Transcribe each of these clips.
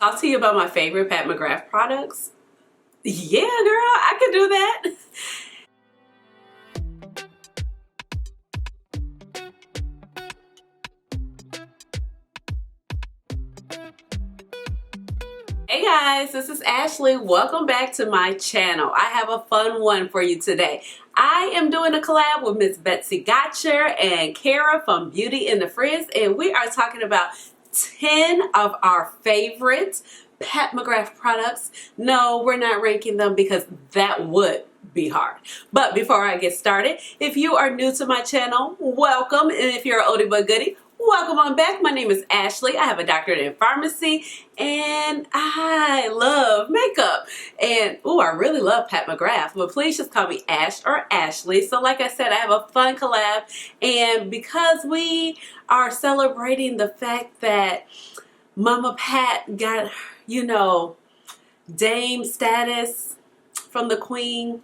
Talk to you about my favorite Pat McGrath products. Yeah, girl, I can do that. Hey guys, this is Ashley. Welcome back to my channel. I have a fun one for you today. I am doing a collab with Miss Betsy Gotcher and Kara from Vie En Rose, and we are talking about 10 of our favorite Pat McGrath products. No, we're not ranking them because that would be hard. But before I get started, if you are new to my channel, welcome. And if you're an oldie but goodie, welcome on back. My name is Ashley. I have a doctorate in pharmacy and I love makeup. And I really love Pat McGrath, but please just call me Ash or Ashley. So like I said, I have a fun collab, and because we are celebrating the fact that Mama Pat got, dame status from the Queen,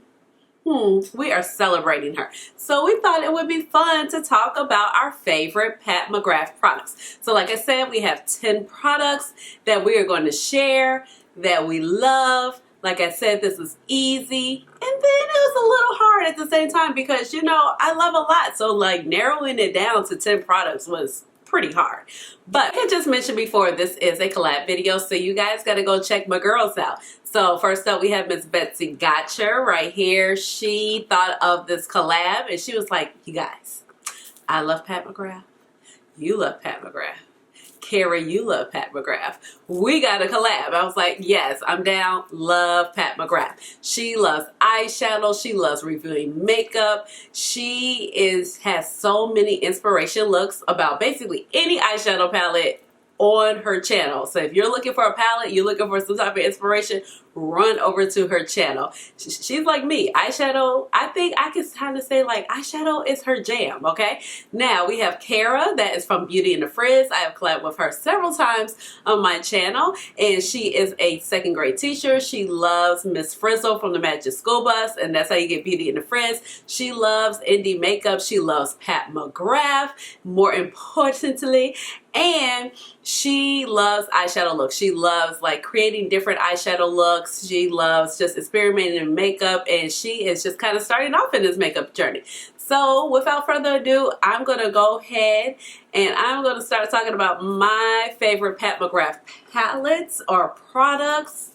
we are celebrating her. So we thought it would be fun to talk about our favorite Pat McGrath products. So like I said, we have 10 products that we are going to share that we love. Like I said, this is easy. And then it was a little hard at the same time because, I love a lot. So like narrowing it down to 10 products was pretty hard. But like I just mentioned before, this is a collab video, so you guys got to go check my girls out. So first up, we have Miss Betsy Gotcher right here. She thought of this collab and she was like, you guys, I love Pat McGrath. You love Pat McGrath. Kara, you love Pat McGrath. We got a collab. I was like, yes, I'm down. Love Pat McGrath. She loves eyeshadow. She loves reviewing makeup. She has so many inspiration looks about basically any eyeshadow palette on her channel. So if you're looking for a palette, you're looking for some type of inspiration, run over to her channel. She's like me. Eyeshadow, I think I can kind of say like eyeshadow is her jam, okay? Now we have Kara that is from Vie En Rose. I have collabed with her several times on my channel, and she is a second grade teacher. She loves Miss Frizzle from the Magic School Bus, and that's how you get Vie En Rose. She loves indie makeup. She loves Pat McGrath, more importantly, and she loves eyeshadow looks. She loves like creating different eyeshadow looks. She loves just experimenting in makeup, and she is just kind of starting off in this makeup journey. So without further ado, I'm going to go ahead and I'm going to start talking about my favorite Pat McGrath palettes or products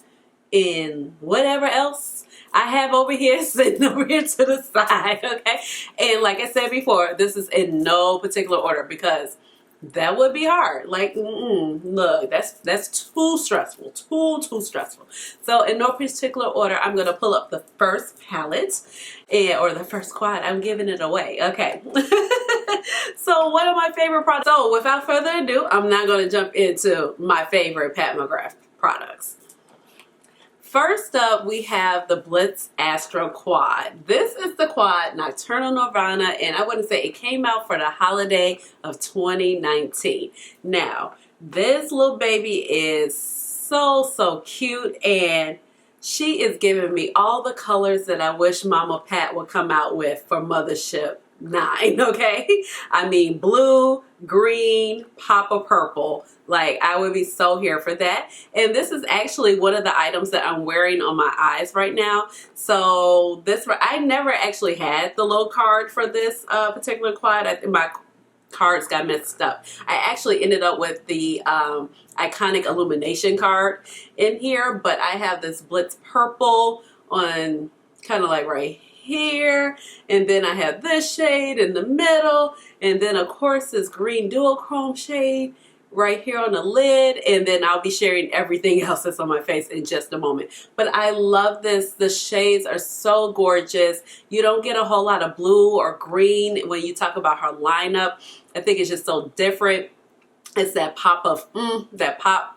and whatever else I have over here, sitting over here to the side, okay? And like I said before, this is in no particular order because that would be hard. Like, look, that's too stressful, too stressful. So in no particular order, I'm gonna pull up the first palette, or the first quad. I'm giving it away. Okay. So one of my favorite products. So without further ado, I'm not gonna jump into my favorite Pat McGrath products. First up, we have the Blitz Astral quad. This is the quad Nocturnal Nirvana, and I wouldn't say it came out for the holiday of 2019. Now, this little baby is so cute, and she is giving me all the colors that I wish Mama Pat would come out with for Mothership 9, okay? I mean, blue, green, pop of purple. Like, I would be so here for that. And this is actually one of the items that I'm wearing on my eyes right now. So I never actually had the little card for this particular quad. I think my cards got messed up. I actually ended up with the iconic illumination card in here, but I have this Blitz purple on kind of like right here, and then I have this shade in the middle, and then of course this green duochrome shade right here on the lid, and then I'll be sharing everything else that's on my face in just a moment. But I love this. The shades are so gorgeous. You don't get a whole lot of blue or green when you talk about her lineup. I think it's just so different. It's that pop of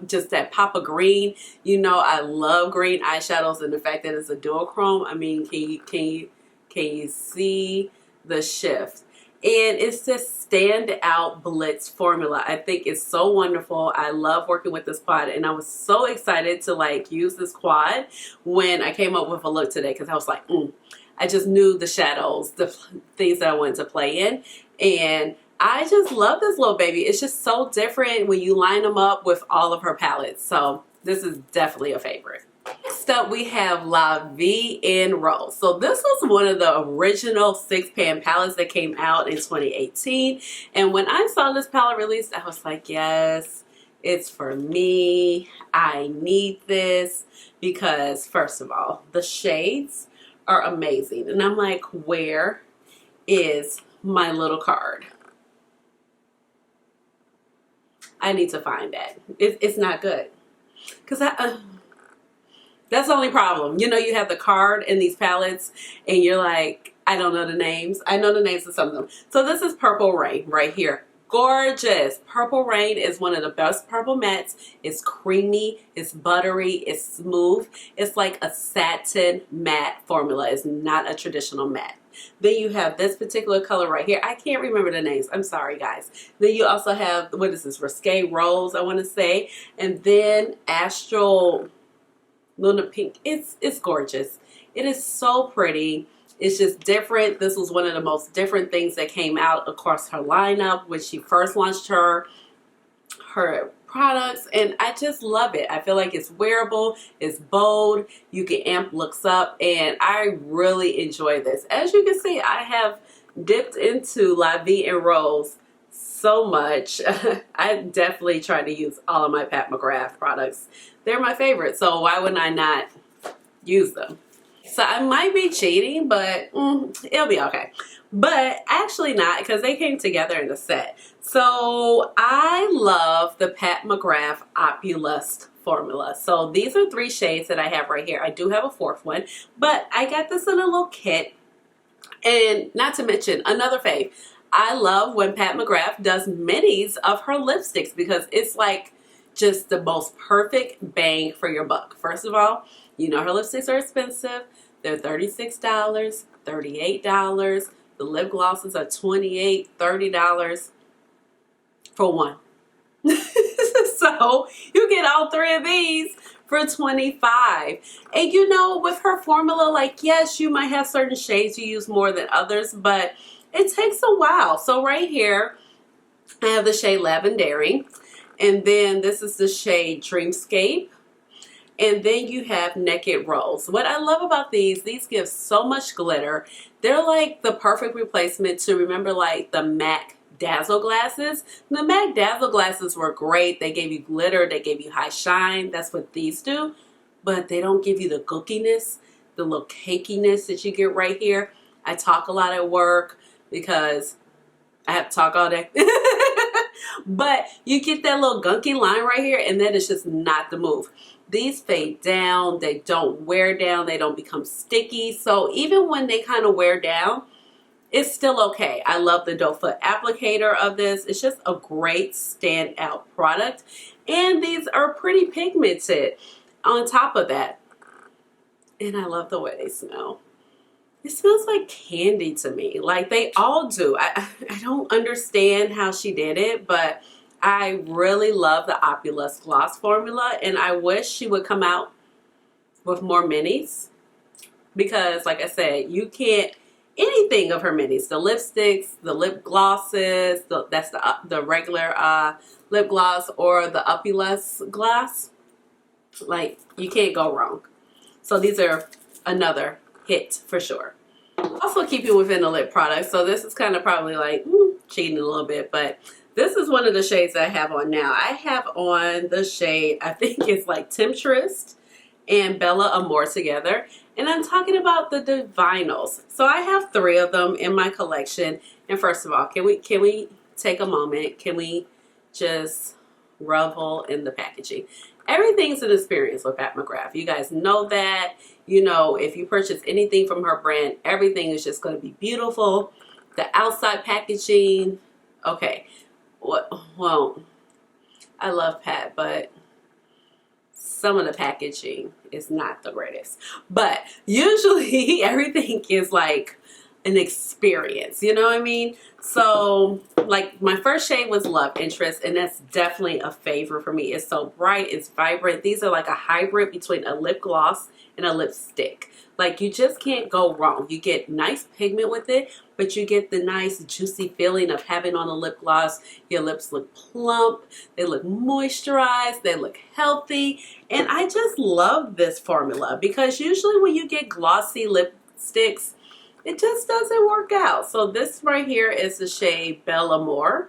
just that pop of green. I love green eyeshadows, and the fact that it's a duochrome. I mean, can you see the shift? And it's this standout Blitz formula. I think it's so wonderful. I love working with this quad, and I was so excited to like use this quad when I came up with a look today, because I was like, I just knew the shadows, the things that I wanted to play in, and I just love this little baby. It's just so different when you line them up with all of her palettes. So This is definitely a favorite. Next up, we have Vie En Rose. So this was one of the original 6-pan palettes that came out in 2018. And when I saw this palette released, I was like, yes, it's for me. I need this because, first of all, the shades are amazing. And I'm like, where is my little card? I need to find that. It's not good. Because that's the only problem. You know, you have the card in these palettes and you're like, I don't know the names. I know the names of some of them. So this is Purple Rain right here. Gorgeous. Purple Rain is one of the best purple mattes. It's creamy, it's buttery, it's smooth. It's like a satin matte formula. It's not a traditional matte. Then you have this particular color right here. I can't remember the names. I'm sorry, guys. Then you also have, what is this? Risque Rose, I want to say. And then Astral Luna Pink. It's gorgeous. It is so pretty. It's just different. This was one of the most different things that came out across her lineup when she first launched her products, and I just love it. I feel like it's wearable, it's bold, you can amp looks up, and I really enjoy this. As you can see, I have dipped into Vie En Rose so much. I definitely try to use all of my Pat McGrath products. They're my favorite, so why would I not use them? So I might be cheating, but it'll be okay. But actually not, because they came together in the set. So I love the Pat McGrath OpuLust formula. So these are 3 shades that I have right here. I do have a 4th one, but I got this in a little kit. And not to mention, another fave, I love when Pat McGrath does minis of her lipsticks because it's like just the most perfect bang for your buck. First of all, you know her lipsticks are expensive. They're $36, $38. The lip glosses are $28, $30 for one. So you get all 3 of these for $25. And you know, with her formula, like, yes, you might have certain shades you use more than others, but it takes a while. So right here, I have the shade Lavendary. And then this is the shade Dreamscape. And then you have Naked Rose. What I love about these give so much glitter. They're like the perfect replacement to, remember, like the MAC Dazzle glasses. The MAC Dazzle glasses were great. They gave you glitter. They gave you high shine. That's what these do. But they don't give you the gookiness, the little cakiness that you get right here. I talk a lot at work because I have to talk all day. But you get that little gunky line right here, and that is just not the move. These fade down, they don't wear down, they don't become sticky. So even when they kind of wear down, it's still okay. I love the doe foot applicator of this. It's just a great standout product. And these are pretty pigmented on top of that. And I love the way they smell. It smells like candy to me, like they all do. I don't understand how she did it, but I really love the OpuLust gloss formula, and I wish she would come out with more minis because, like I said, you can't, anything of her minis, the lipsticks, the lip glosses, that's the regular lip gloss or the OpuLust gloss, like you can't go wrong. So these are another hit for sure. Also keeping within the lip product, so this is kind of probably like cheating a little bit, but this is one of the shades that I have on now. I have on the shade, I think it's like Temptress and Bella Amour together, and I'm talking about the Divinyls. So I have 3 of them in my collection. And first of all, can we take a moment? Can we just revel in the packaging? Everything's an experience with Pat McGrath. You guys know that. You know, if you purchase anything from her brand, everything is just going to be beautiful. The outside packaging, okay. Well, I love Pat, but some of the packaging is not the greatest. But usually everything is like an experience, you know what I mean? So like my first shade was Love Interest, and that's definitely a favorite for me. It's so bright, it's vibrant. These are like a hybrid between a lip gloss and a lipstick. Like you just can't go wrong. You get nice pigment with it, but you get the nice juicy feeling of having on a lip gloss. Your lips look plump, they look moisturized, they look healthy. And I just love this formula because usually when you get glossy lipsticks, it just doesn't work out. So this right here is the shade Belle Amour.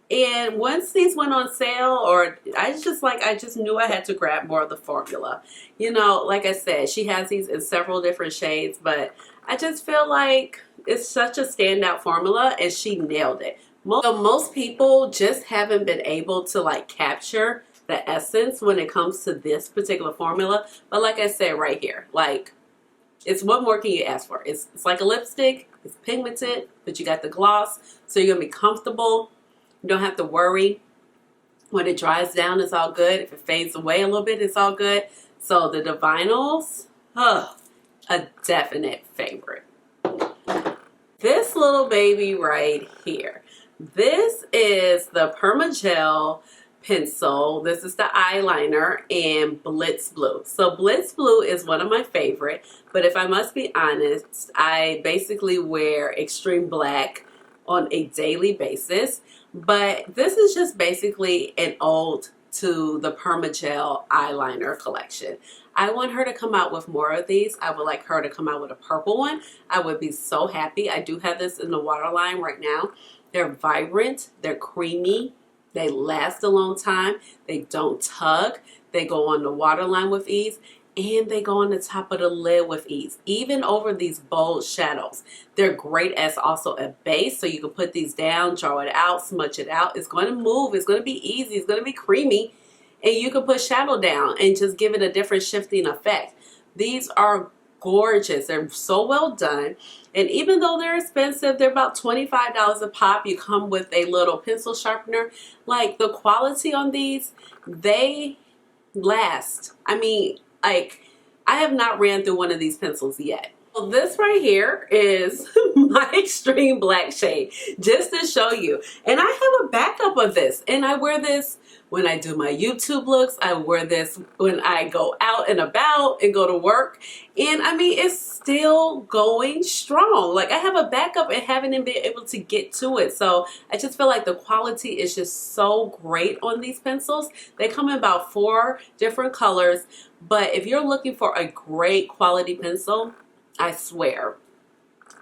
And once these went on sale, or I just knew I had to grab more of the formula. You know, like I said, she has these in several different shades, but I just feel like it's such a standout formula and she nailed it. Most people just haven't been able to like capture the essence when it comes to this particular formula. But like I said right here, like, it's what more can you ask for? It's like a lipstick, it's pigmented, but you got the gloss, so you're gonna be comfortable. You don't have to worry. When it dries down, it's all good. If it fades away a little bit, it's all good. So the Divinyls, a definite favorite. This little baby right here. This is the Permagel pencil. This is the eyeliner in Blitz Blue. So Blitz Blue is one of my favorite, but if I must be honest, I basically wear extreme black on a daily basis. But this is just basically an ode to the Permagel eyeliner collection. I want her to come out with more of these. I would like her to come out with a purple one. I would be so happy. I do have this in the waterline right now. They're vibrant, they're creamy, they last a long time, they don't tug, they go on the waterline with ease, and they go on the top of the lid with ease, even over these bold shadows. They're great as also a base, so you can put these down, draw it out, smudge it out. It's going to move, it's going to be easy, it's going to be creamy, and you can put shadow down and just give it a different shifting effect. These are gorgeous. They're so well done. And even though they're expensive, they're about $25 a pop. You come with a little pencil sharpener. Like the quality on these, they last. I mean, like I have not ran through one of these pencils yet. Well, this right here is my extreme black shade, just to show you. And I have a backup of this, and I wear this when I do my YouTube looks. I wear this when I go out and about and go to work. And I mean, it's still going strong. Like I have a backup and haven't even been able to get to it. So I just feel like the quality is just so great on these pencils. They come in about 4 different colors. But if you're looking for a great quality pencil, I swear,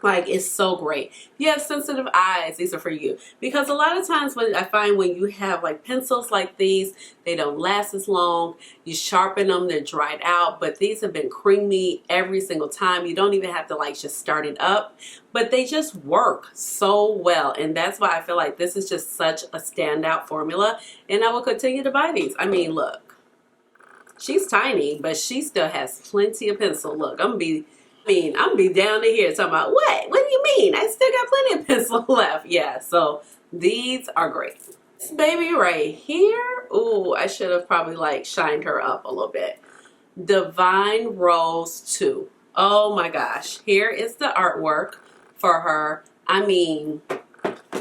like it's so great. If you have sensitive eyes, these are for you. Because a lot of times when I find when you have like pencils like these, they don't last as long. You sharpen them, they're dried out. But these have been creamy every single time. You don't even have to like just start it up. But they just work so well. And that's why I feel like this is just such a standout formula. And I will continue to buy these. I mean, look. She's tiny, but she still has plenty of pencil. Look, I'm gonna be down to here talking about what? What do you mean? I still got plenty of pencil left. Yeah, so these are great. This baby right here, ooh, I should have probably like shined her up a little bit. Vie En Rose 2. Oh my gosh. Here is the artwork for her. I mean,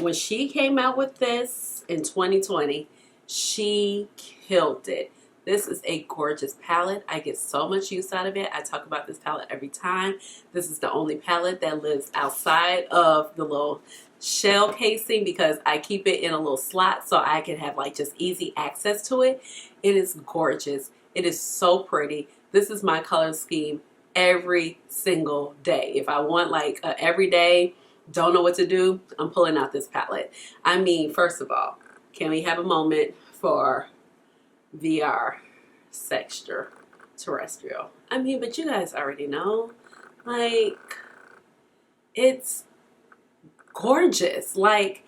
when she came out with this in 2020, she killed it. This is a gorgeous palette. I get so much use out of it. I talk about this palette every time. This is the only palette that lives outside of the little shell casing because I keep it in a little slot so I can have like just easy access to it. It is gorgeous. It is so pretty. This is my color scheme every single day. If I want like a everyday, don't know what to do, I'm pulling out this palette. I mean, first of all, can we have a moment for VR Sextra Terrestrial? I mean, but you guys already know, like, it's gorgeous. Like,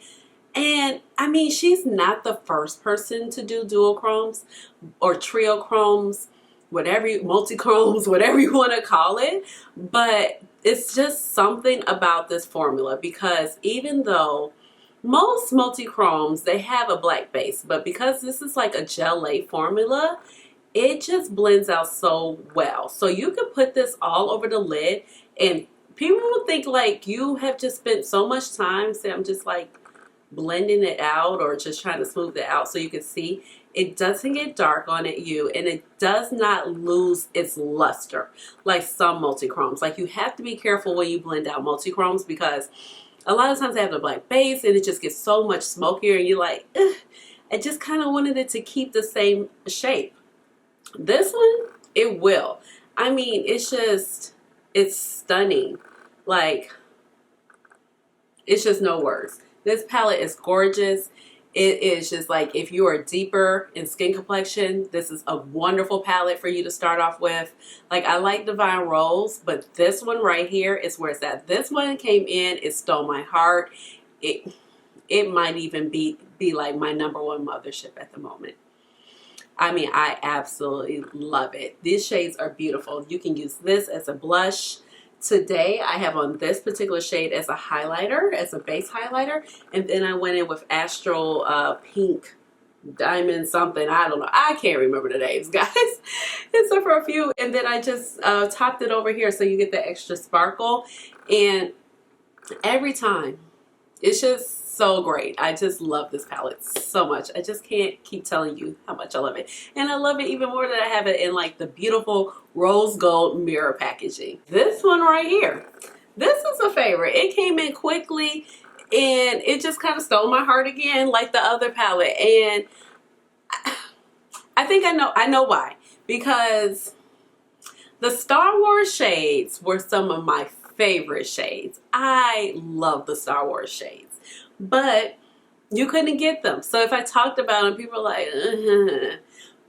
and I mean, she's not the first person to do dual chromes or trio chromes, whatever, multi-chromes, whatever you want to call it. But it's just something about this formula because even though most multi-chromes, they have a black base, but because this is like a gel-lay formula, it just blends out so well. So you can put this all over the lid and people will think like you have just spent so much time, say I'm just like blending it out or just trying to smooth it out so you can see. It doesn't get dark on you, and it does not lose its luster like some multi-chromes. Like, you have to be careful when you blend out multi-chromes, because a lot of times they have the black base and it just gets so much smokier and you're like, ugh, I just kind of wanted it to keep the same shape. This one, it will. I mean, it's stunning. Like, it's just no words. This palette is gorgeous. It is just like, if you are deeper in skin complexion, this is a wonderful palette for you to start off with. Like, I like Vie En Rose, but this one right here is where it's at. This one came in, it stole my heart. It might even be like my #1 mothership at the moment. I mean, I absolutely love it. These shades are beautiful. You can use this as a blush. Today, I have on this particular shade as a highlighter, as a base highlighter. And then I went in with Astral Pink Diamond something. I don't know. I can't remember the names, guys. It's for a few. And then I just topped it over here so you get the extra sparkle. And every time, it's just so great. I just love this palette so much. I just can't keep telling you how much I love it. And I love it even more that I have it in like the beautiful rose gold mirror packaging. This one right here, this is a favorite. It came in quickly and it just kind of stole my heart again, like the other palette. And I think I know why. Because the Star Wars shades were some of my favorite shades. I love the Star Wars shades. But you couldn't get them. So if I talked about them, people are like,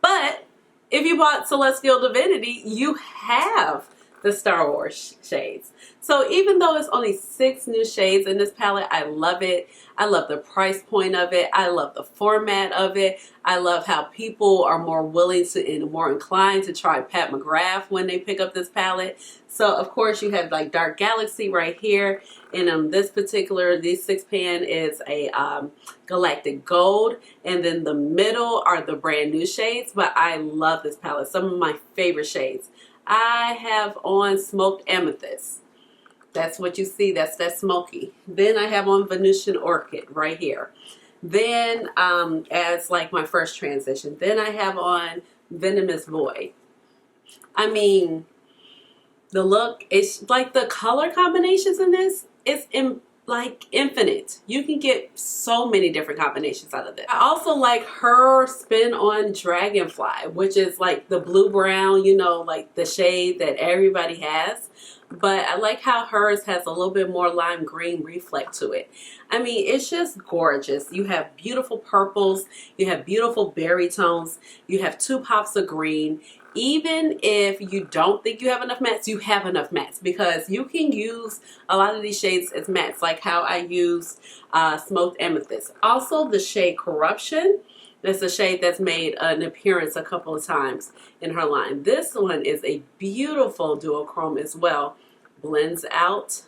But if you bought Celestial Divinity, you have the Star Wars shades. So even though it's only 6 new shades in this palette, I love it. I love the price point of it. I love the format of it. I love how people are more willing to and more inclined to try Pat McGrath when they pick up this palette. So of course you have like Dark Galaxy right here. And this 6 pan is a Galactic Gold. And then the middle are the brand new shades. But I love this palette. Some of my favorite shades. I have on Smoked Amethyst. That's what you see. That's that smoky. Then I have on Venusian Orchid right here. Then as like my first transition. Then I have on Venomous Void. I mean, the look, it's like the color combinations in this is like infinite. You can get so many different combinations out of this. I also like her spin on Dragonfly, which is like the blue brown, you know, like the shade that everybody has. But I like how hers has a little bit more lime green reflect to it. I mean, it's just gorgeous. You have beautiful purples. You have beautiful berry tones. You have 2 pops of green. Even if you don't think you have enough mattes, you have enough mattes, because you can use a lot of these shades as mattes, like how I used Smoked Amethyst. Also, the shade Corruption. That's a shade that's made an appearance a couple of times in her line. This one is a beautiful duochrome as well. Blends out.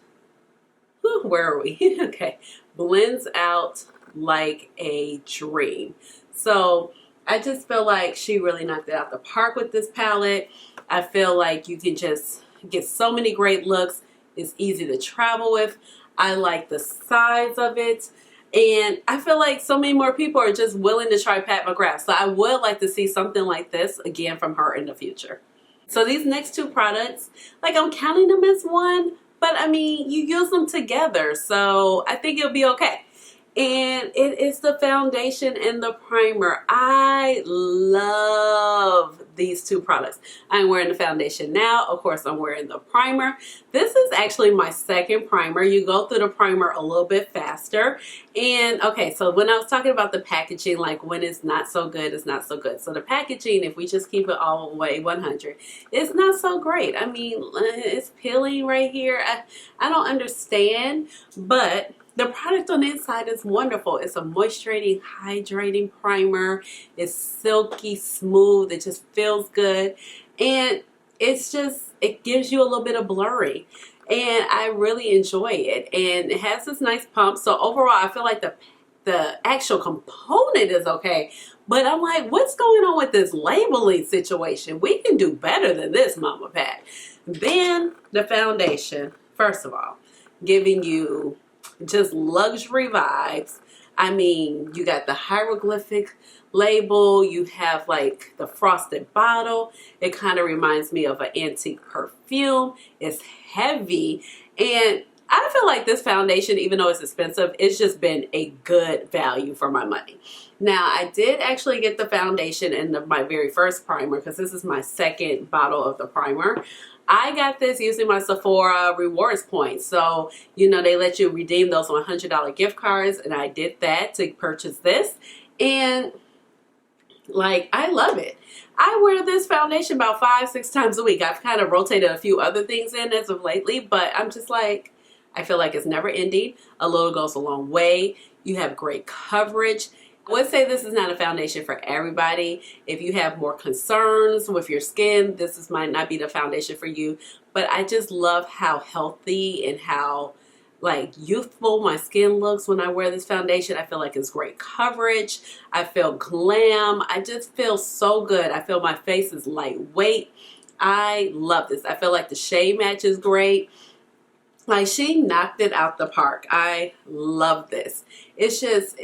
Whew, where are we? Okay. Blends out like a dream. So I just feel like she really knocked it out the park with this palette. I feel like you can just get so many great looks. It's easy to travel with. I like the size of it. And I feel like so many more people are just willing to try Pat McGrath. So I would like to see something like this again from her in the future. So these next 2 products, like I'm counting them as one, but I mean, you use them together. So I think it'll be okay. And it is the foundation and the primer. I love these 2 products. I'm wearing the foundation now. Of course, I'm wearing the primer. This is actually my second primer. You go through the primer a little bit faster. And okay, so when I was talking about the packaging, like when it's not so good, it's not so good. So the packaging, if we just keep it all the way 100, it's not so great. I mean, it's peeling right here. I don't understand, but the product on the inside is wonderful. It's a moisturizing, hydrating primer. It's silky smooth. It just feels good. And it's just, it gives you a little bit of blurry. And I really enjoy it. And it has this nice pump. So overall, I feel like the actual component is okay. But I'm like, what's going on with this labeling situation? We can do better than this, Mama Pat. Then the foundation. First of all, giving you just luxury vibes. I mean, you got the hieroglyphic label, you have like the frosted bottle. It kind of reminds me of an antique perfume. It's heavy, and I feel like this foundation, even though it's expensive, it's just been a good value for my money. Now, I did actually get the foundation in my very first primer, because this is my second bottle of the primer. I got this using my Sephora rewards points. So, you know, they let you redeem those $100 gift cards, and I did that to purchase this. And like, I love it. I wear this foundation about 5-6 times a week. I've kind of rotated a few other things in as of lately, but I'm just like, I feel like it's never ending. A little goes a long way. You have great coverage. I would say this is not a foundation for everybody. If you have more concerns with your skin, this might not be the foundation for you. But I just love how healthy and how like youthful my skin looks when I wear this foundation. I feel like it's great coverage. I feel glam. I just feel so good. I feel my face is lightweight. I love this. I feel like the shade match is great. Like, she knocked it out the park. I love this. It's just,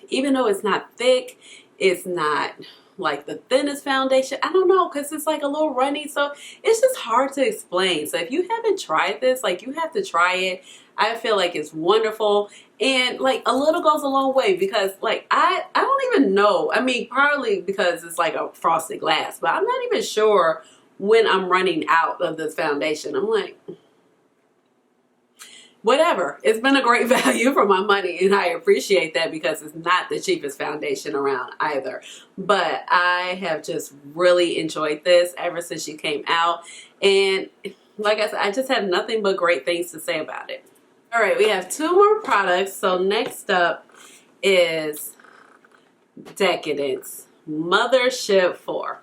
even though it's not thick, it's not like the thinnest foundation. I don't know, because it's like a little runny, so it's just hard to explain. So if you haven't tried this, like, you have to try it. I feel like it's wonderful, and like a little goes a long way, because like I don't even know. I mean, partly because it's like a frosted glass, but I'm not even sure when I'm running out of this foundation. I'm like, whatever. It's been a great value for my money, and I appreciate that, because it's not the cheapest foundation around either. But I have just really enjoyed this ever since she came out, and like I said, I just have nothing but great things to say about it. All right, we have 2 more products. So next up is Decadence Mothership IV.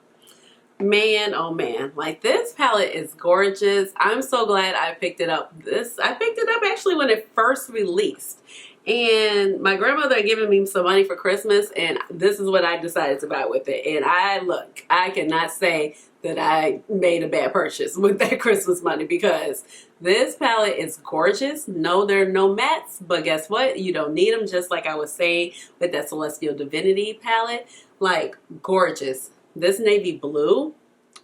Man, oh man, like, this palette is gorgeous. I'm so glad I picked it up. I picked it up actually when it first released, and my grandmother had given me some money for Christmas, and this is what I decided to buy with it. And I cannot say that I made a bad purchase with that Christmas money, because this palette is gorgeous. No, there are no mattes, but guess what? You don't need them, just like I was saying with that Celestial Divinity palette. Like, gorgeous. This navy blue,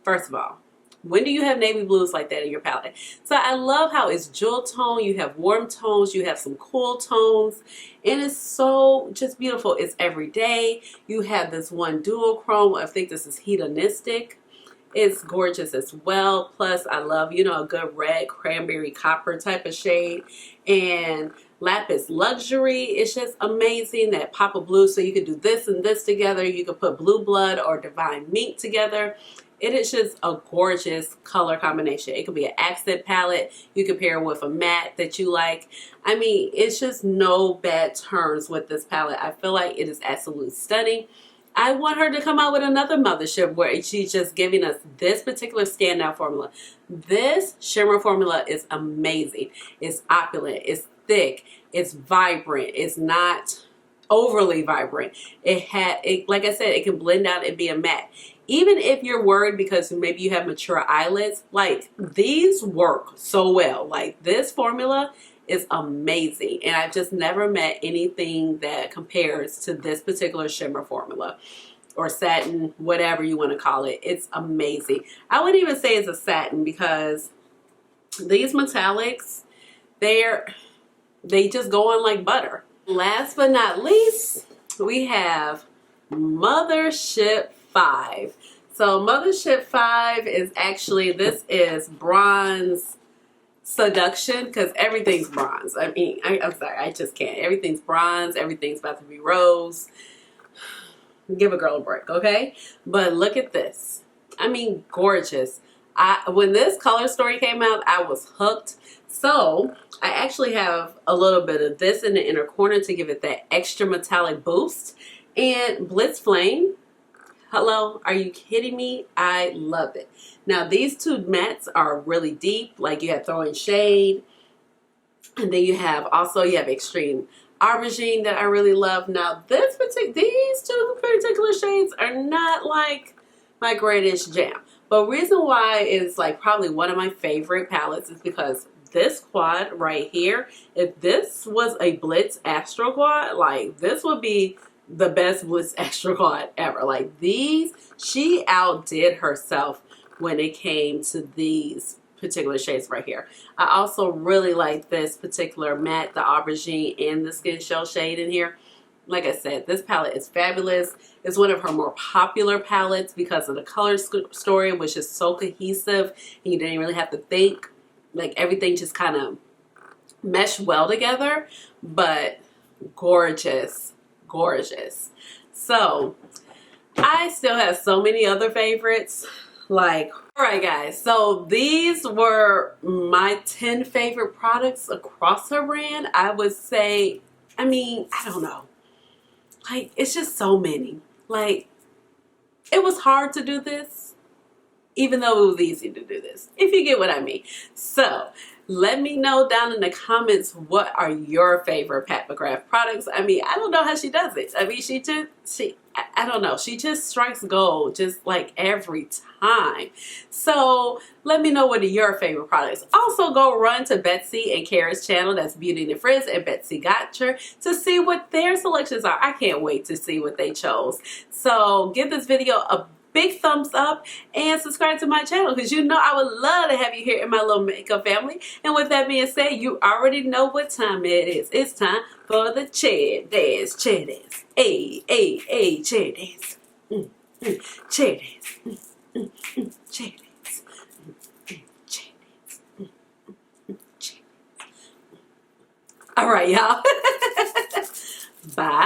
first of all, when do you have navy blues like that in your palette? So I love how it's jewel tone. You have warm tones, you have some cool tones, and it's so just beautiful. It's everyday. You have this one dual chrome. I think this is hedonistic. It's gorgeous as well. Plus, I love, you know, a good red cranberry copper type of shade. And Lapis Luxury, it's just amazing. That pop of blue, so you can do this and this together. You can put Blue Blood or Divine Mink together. It is just a gorgeous color combination. It could be an accent palette. You can pair it with a matte that you like. I mean, it's just no bad turns with this palette. I feel like it is absolutely stunning. I want her to come out with another Mothership where she's just giving us this particular standout formula. This shimmer formula is amazing. It's opulent. It's thick. It's vibrant. It's not overly vibrant. Like I said, it can blend out and be a matte. Even if you're worried because maybe you have mature eyelids, like, these work so well. Like, this formula is amazing, and I've just never met anything that compares to this particular shimmer formula, or satin, whatever you want to call it. It's amazing. I wouldn't even say it's a satin, because these metallics, they just go on like butter. Last but not least, we have Mothership V. So Mothership V is actually, this is bronze seduction, because everything's bronze. I mean, I'm sorry, I just can't. Everything's bronze. Everything's about to be rose. Give a girl a break, okay? But look at this. I mean, gorgeous. When this color story came out, I was hooked. So I actually have a little bit of this in the inner corner to give it that extra metallic boost. And Blitz Flame, hello, are you kidding me? I love it. Now, these 2 mattes are really deep, like you have Throwing Shade, and then you have Xtreme Aubergine that I really love. Now, these 2 particular shades are not like my greatest jam, but reason why is like probably one of my favorite palettes is because this quad right here. If this was a Blitz Astral quad, like this would be the best Blitz Astral quad ever. Like these, she outdid herself when it came to these particular shades right here. I also really like this particular matte, the aubergine and the skin shell shade in here. Like I said, this palette is fabulous. It's one of her more popular palettes because of the color story, which is so cohesive and you didn't really have to think. Like everything just kind of meshed well together, but gorgeous, gorgeous. So I still have so many other favorites. Like, all right guys, so these were my 10 favorite products across her brand. I would say, I mean, I don't know. Like, it's just so many. Like, it was hard to do this, even though it was easy to do this, if you get what I mean. So, let me know down in the comments, what are your favorite Pat McGrath products? I mean, I don't know how she does it. I mean, I don't know. She just strikes gold just like every time. So let me know what are your favorite products. Also go run to Betsy and Kara's channel. That's Beauty and Frizz and Betsy Gotcher to see what their selections are. I can't wait to see what they chose. So give this video a big thumbs up and subscribe to my channel because you know I would love to have you here in my little makeup family. And with that being said, you already know what time it is. It's time for the chair dance, chair dance. Ay, ay, ay, chair dance. Chair dance. Chair dance. Chair dance. Chair dance. All right, y'all. Bye.